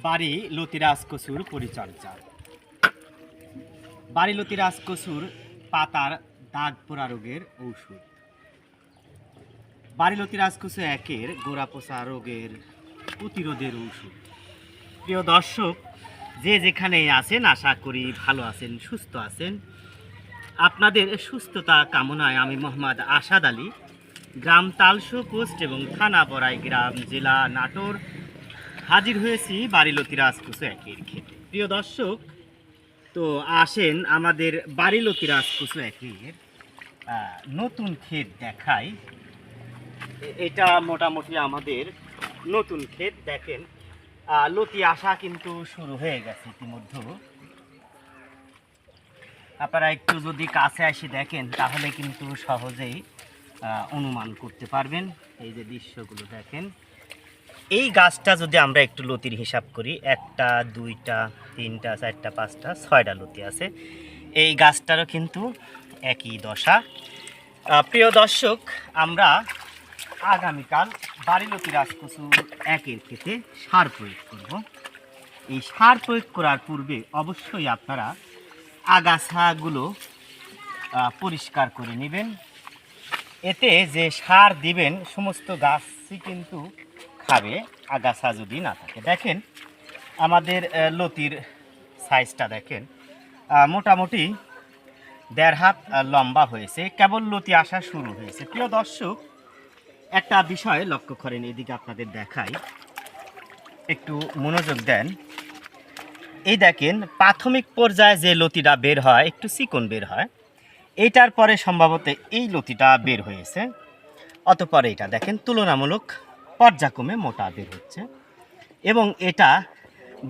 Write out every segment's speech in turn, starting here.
বাড়ি লতিরাজ কচুর পরিচর্যা। বাড়ি লতিরাজ কচুর পাতার দাগ পোড়া রোগের ঔষধ। বাড়ি লতিরাজ কচু একের গোড়া পচা রোগের প্রতিরোধের ঔষধ। প্রিয় দর্শক, যে যেখানে আছেন আশা করি ভালো আছেন, সুস্থ আছেন। আপনাদের সুস্থতা কামনায় আমি মোহাম্মদ আসাদ আলী, গ্রাম তালসো পোস্ট এবং থানা বড়াই গ্রাম, জেলা নাটোর, হাজির হয়েছি বাড়ি লতিরাজ কচু একের ক্ষেতে। প্রিয় দর্শক, তো আসেন আমাদের বাড়ি লতিরাজ কচু একের নতুন ক্ষেত দেখাই। এটা মোটামুটি আমাদের নতুন ক্ষেত। দেখেন লতি আসা কিন্তু শুরু হয়ে গেছে ইতিমধ্যে। আপনারা একটু যদি কাছে এসে দেখেন তাহলে কিন্তু সহজেই অনুমান করতে পারবেন। এই যে দৃশ্যগুলো দেখেন, এই গাছটা যদি আমরা একটু লতির হিসাব করি, 1টা 2টা 3টা 4টা 5টা 6টা লতি আছে। এই গাছটারও কিন্তু একই দশা। প্রিয় দর্শক, আমরা আগামীকাল বাড়ি লতিরাজ কচু একের ক্ষেতে সার প্রয়োগ করব। এই সার প্রয়োগ করার পূর্বে অবশ্যই আপনারা আগাছাগুলো পরিষ্কার করে নেবেন। এতে যে সার দিবেন সমস্ত গাছই কিন্তু খাবে, আগাছা যদি না থাকে। দেখেন আমাদের লতির সাইজটা দেখেন, মোটামুটি 1.5 হাত লম্বা হয়েছে। কেবল লতি আসা শুরু হয়েছে। প্রিয় দর্শক, একটা বিষয় লক্ষ্য করেন, এদিকে আপনাদের দেখাই, একটু মনোযোগ দেন। এই দেখেন প্রাথমিক পর্যায়ে যে লতিটা বের হয় একটু চিকন বের হয়, এইটার পরে সম্ভবত এই লতিটা বের হয়েছে। অতঃপর এটা দেখেন তুলনামূলক পর্যায়ক্রমে মোটা বের হচ্ছে এবং এটা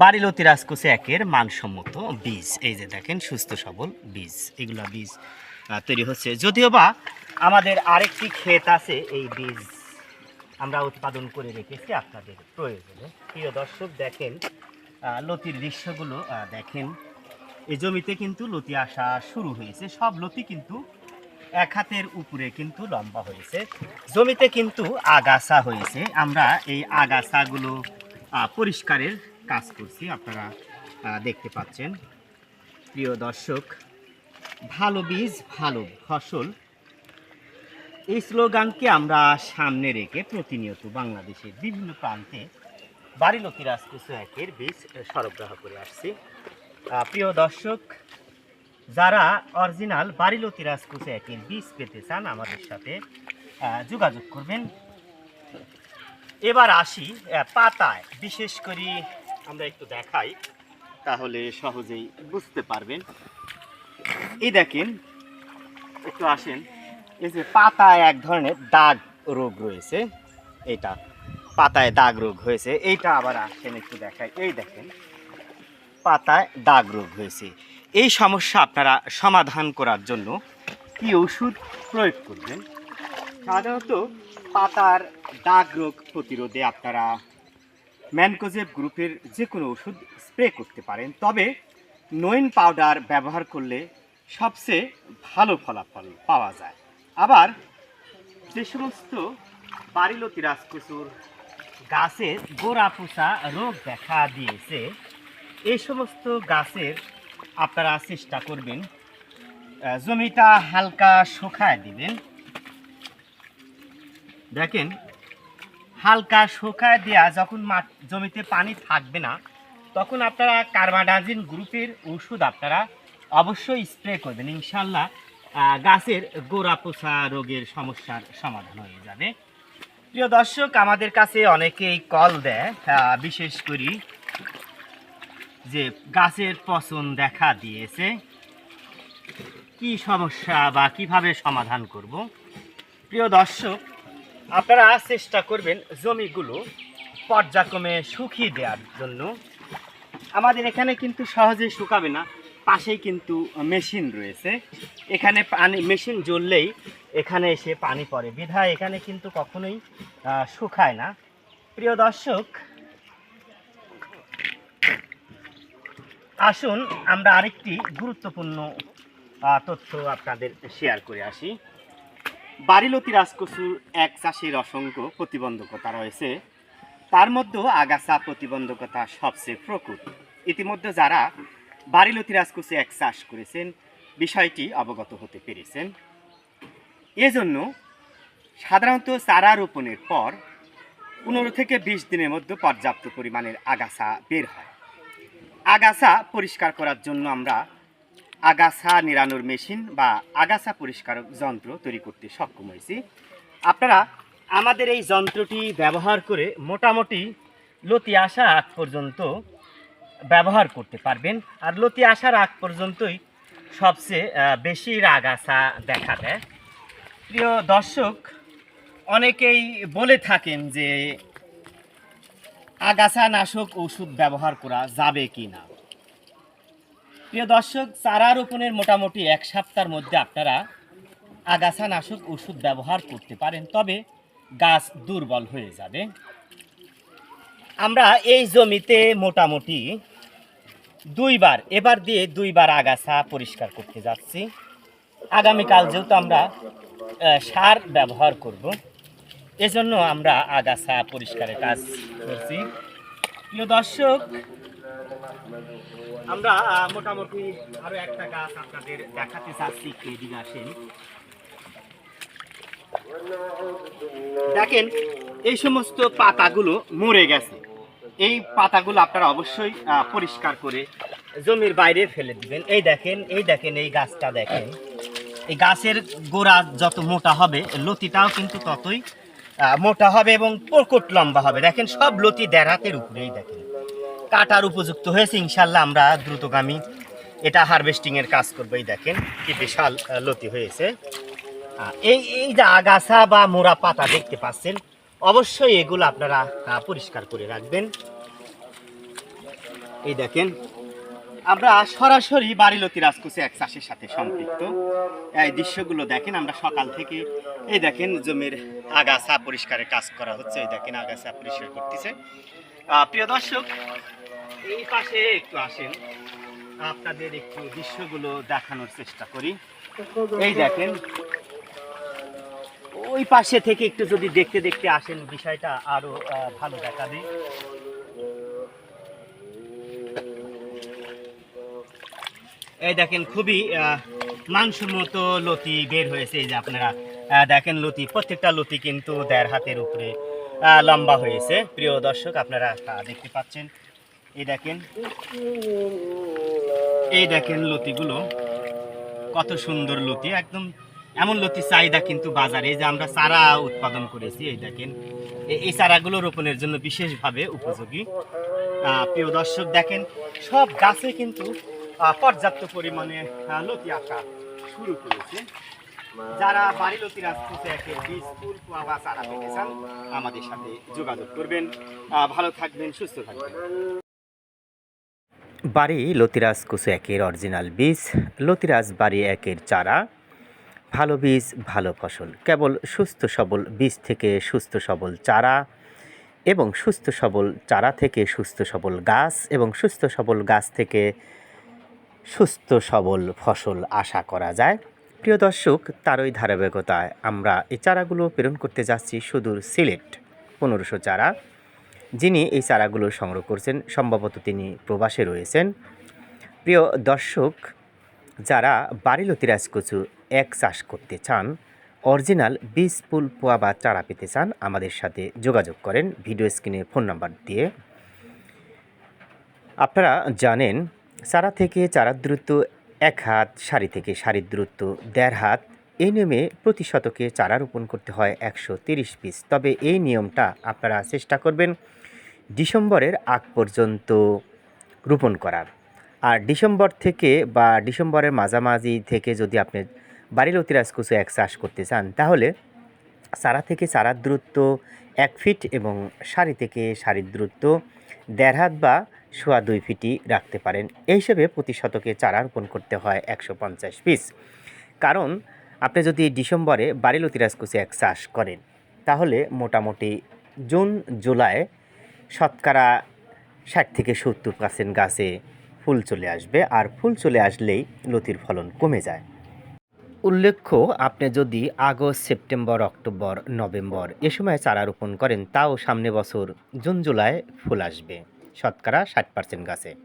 বাড়ি লতিরাজ কচু একের মানসম্মত বীজ। এই যে দেখেন সুস্থ সবল বীজ, এগুলা বীজ তৈরি হচ্ছে। যদিও বা আমাদের আরেকটি ক্ষেত আছে, এই বীজ আমরা উৎপাদন করে রেখেছি আপনাদের প্রয়োজনে। প্রিয় দর্শক, দেখেন লতির দৃশ্যগুলো দেখেন। এই জমিতে কিন্তু লতি আসা শুরু হয়েছে। সব লতি কিন্তু 1 হাতের উপরে কিন্তু লম্বা হয়েছে। জমিতে কিন্তু আগাছা হয়েছে। আমরা এই আগাছাগুলো পরিষ্কারের কাজ করছি, আপনারা দেখতে পাচ্ছেন। প্রিয় দর্শক, ভালো বীজ ভালো ফসল, এই স্লোগানকে আমরা সামনে রেখে প্রতিনিয়ত বাংলাদেশের বিভিন্ন প্রান্তে বাড়ি লতিরাজ কচু একের বীজ সরবরাহ করে আসছি। প্রিয় দর্শক, যারা অরিজিনাল বাড়ি লতিরাজ কচু একের বীজ পেতে চান আমাদের সাথে যোগাযোগ করবেন। এবার আসি পাতায়, বিশেষ করে আমরা একটু দেখাই তাহলে সহজেই বুঝতে পারবেন। এই দেখেন, একটু আসেন, এই যে পাতায় এক ধরনের দাগ রোগ রয়েছে, এটা পাতায় দাগ রোগ হয়েছে। এইটা আবার আসেন একটু দেখাই। এই দেখেন পাতায় দাগ রোগ হয়েছে। এই সমস্যা আপনারা সমাধান করার জন্য কি ওষুধ প্রয়োগ করবেন? সাধারণত পাতার দাগ রোগ প্রতিরোধে আপনারা ম্যানকোজেব গ্রুপের যে কোনো ওষুধ স্প্রে করতে পারেন, তবে নইন পাউডার ব্যবহার করলে সবচেয়ে ভালো ফলাফল পাওয়া যায়। আবার যে সমস্ত বাড়ি লতিরাজ কচুর গাছের গোড়া পচা রোগ দেখা দিয়েছে, এই সমস্ত গাছের আপনারা চেষ্টা করবেন জমিটা হালকা শুকায় দিবেন। দেখেন হালকা শুকায় দেওয়া যখন জমিতে পানি থাকবে না, তখন আপনারা কার্বাডাজিন গ্রুপের ওষুধ আপনারা অবশ্যই স্প্রে করবেন। ইনশাল্লাহ গাছের গোড়া পচা রোগের সমস্যার সমাধান হয়ে যাবে। প্রিয় দর্শক, আমাদের কাছে অনেকেই কল দেয়, বিশেষ করে যে গাছের পচন দেখা দিয়েছে, কি সমস্যা বা কিভাবে সমাধান করব। প্রিয় দর্শক, আপনারা চেষ্টা করবেন জমিগুলো পর্যায়ক্রমে শুকিয়ে দেওয়ার জন্য। আমাদের এখানে কিন্তু সহজে শুকাবে না, পাশেই কিন্তু মেশিন রয়েছে। এখানে পানি মেশিন জ্বললেই এখানে এসে পানি পড়ে, বিধায় এখানে কিন্তু কখনোই শুকায় না। প্রিয় দর্শক, আসুন আমরা আরেকটি গুরুত্বপূর্ণ তথ্য আপনাদের শেয়ার করে আসি। বাড়ি লতিরাজ কচুর এক চাষের অসংখ্য প্রতিবন্ধকতা রয়েছে, তার মধ্যেও আগাছা প্রতিবন্ধকতা সবচেয়ে প্রকট। ইতিমধ্যে যারা বাড়ি লতিরাজকুচি এক চাষ করেছেন বিষয়টি অবগত হতে পেরেছেন। এজন্য সাধারণত চারা রোপণের পর 15 থেকে 20 দিনের মধ্যে পর্যাপ্ত পরিমাণের আগাছা বের হয়। আগাছা পরিষ্কার করার জন্য আমরা আগাছা নিড়ানোর মেশিন বা আগাছা পরিষ্কারক যন্ত্র তৈরি করতে সক্ষম হয়েছি। আপনারা আমাদের এই যন্ত্রটি ব্যবহার করে মোটামুটি লতি আসা আগ পর্যন্ত ব্যবহার করতে পারবেন। আর লতি আসার আগ পর্যন্তই সবচেয়ে বেশি আগাছা দেখা দেয়। প্রিয় দর্শক, অনেকেই বলে থাকেন যে আগাছা নাশক ওষুধ ব্যবহার করা যাবে কি না। প্রিয় দর্শক, চারা রোপণের মোটামুটি 1 সপ্তাহের মধ্যে আপনারা আগাছা নাশক ওষুধ ব্যবহার করতে পারেন, তবে গাছ দুর্বল হয়ে যাবে। আমরা এই জমিতে মোটামুটি এবার দিয়ে 2 বার আগাছা পরিষ্কার করতে যাচ্ছি। আগামীকাল যেহেতু আমরা সার ব্যবহার করব, এজন্য আমরা আগাছা পরিষ্কারের কাজ করছি। প্রিয় দর্শক, আমরা মোটামুটি আরো একটা গাছ আপনাদের দেখাতে চাচ্ছি, এদিকে আসেন। দেখেন এই সমস্ত পাতাগুলো মরে গেছে। এই পাতাগুলো আপনারা অবশ্যই পরিষ্কার করে জমির বাইরে ফেলে দিবেন। এই দেখেন এই গাছটা দেখেন। এই গাছের গোড়া যত মোটা হবে লতিটাও কিন্তু ততই মোটা হবে এবং প্রকট লম্বা হবে। দেখেন সব লতি 1.5 হাতের উপরেই দেখেন কাটার উপযুক্ত হয়েছে। ইনশাল্লাহ আমরা দ্রুতগামী এটা হারভেস্টিংয়ের কাজ করবো। এই দেখেন কি বিশাল লতি হয়েছে। এই যে আগাছা বা মোড়া পাতা দেখতে পাচ্ছেন, অবশ্যই এগুলো আপনারা পরিষ্কার করে রাখবেন। এই দেখেন আমরা সরাসরি বাড়ি লতিরাজকুচি এক চাষের সাথে সম্পৃক্ত। এই দৃশ্যগুলো দেখেন, আমরা সকাল থেকে এই দেখেন জমির আগাছা পরিষ্কারের কাজ করা হচ্ছে। এই দেখেন আগাছা পরিষ্কার করতেছে। প্রিয় দর্শক, এই পাশে একটু আসেন, আপনাদের একটু দৃশ্যগুলো দেখানোর চেষ্টা করি। এই দেখেন ওই পাশে থেকে একটু যদি দেখতে দেখতে আসেন, বিষয়টা আরো ভালো দেখাবে। এই দেখেন খুবই মানসম্মত লতি বের হয়েছে। এই যে আপনারা দেখেন লতি, প্রত্যেকটা লতি কিন্তু 1.5 হাতের উপরে লম্বা হয়েছে। প্রিয় দর্শক, আপনারা দেখতে পাচ্ছেন। এই দেখেন লতিগুলো কত সুন্দর লতি, একদম এমন লতি চাহিদা কিন্তু বাজারে। এই যে আমরা চারা উৎপাদন করেছি, এই দেখেন এই চারাগুলো রোপণের জন্য বিশেষভাবে উপযোগী। প্রিয় দর্শক, দেখেন সব গাছে কিন্তু পর্যাপ্ত পরিমাণে লতি আসা শুরু করেছে। যারা বাড়ি লতিরাজকুচি একের বীজ, ফুল, কুয়া বা চারা পেতে চান আমাদের সাথে যোগাযোগ করবেন। ভালো থাকবেন, সুস্থ থাকবেন। বাড়ি লতিরাজকুচি একের অরিজিনাল বীজ, লতিরাজ বাড়ি একের চারা, ভালো বীজ ভালো ফসল। কেবল সুস্থ সবল বীজ থেকে সুস্থ সবল চারা, এবং সুস্থ সবল চারা থেকে সুস্থ সবল গাছ, এবং সুস্থ সবল গাছ থেকে সুস্থ সবল ফসল আশা করা যায়। প্রিয় দর্শক, তারই ধারাবাহিকতায় আমরা এই চারাগুলো প্রেরণ করতে যাচ্ছি সুদূর সিলেট। 1500 চারা। যিনি এই চারাগুলো সংগ্রহ করছেন সম্ভবত তিনি প্রবাসে রয়েছেন। প্রিয় দর্শক, যারা বাড়ি লতিরাজকুচি এক চাষ করতে চান, অরিজিনাল বীজ, ফুল, পোয়া বা চারা পেতে চান, আমাদের সাথে যোগাযোগ করেন ভিডিও স্ক্রিনে ফোন নাম্বার দিয়ে। আপনারা জানেন চারা থেকে চারার দূরত্ব 1 হাত, সারি থেকে সারির দূরত্ব 1.5 হাত। এই নিয়মে প্রতি শতকে চারা রোপণ করতে হয় 130 পিস। তবে এই নিয়মটা আপনারা চেষ্টা করবেন ডিসেম্বরের আগ পর্যন্ত রোপণ করার। আর ডিসেম্বর থেকে বা ডিসেম্বরের মাঝামাঝি থেকে যদি আপনি বাড়ি লতিরাজকুচি এক চাষ করতে চান, তাহলে চারা থেকে চারার দূরত্ব 1 ফিট এবং সারি থেকে সারির দূরত্ব 1.5 হাত বা 2.25 ফিটই রাখতে পারেন। এই হিসেবে প্রতি শতকে চারা রোপণ করতে হয় 150 পিস। কারণ আপনি যদি ডিসেম্বরে বাড়ি লতিরাজকুচি এক চাষ করেন, তাহলে মোটামুটি জুন জুলাই শতকরা 60 থেকে 70% গাছে ফুল চলে আসবে। আর ফুল চলে আসলেই লতির ফলন কমে যায়। উল্লেখ্য, আপনি যদি আগস্ট, সেপ্টেম্বর, অক্টোবর, নভেম্বর এ সময় চারা রোপণ করেন, তাও সামনে বছর জুন জুলাই ফুল আসবে শতকরা 60% গাছে।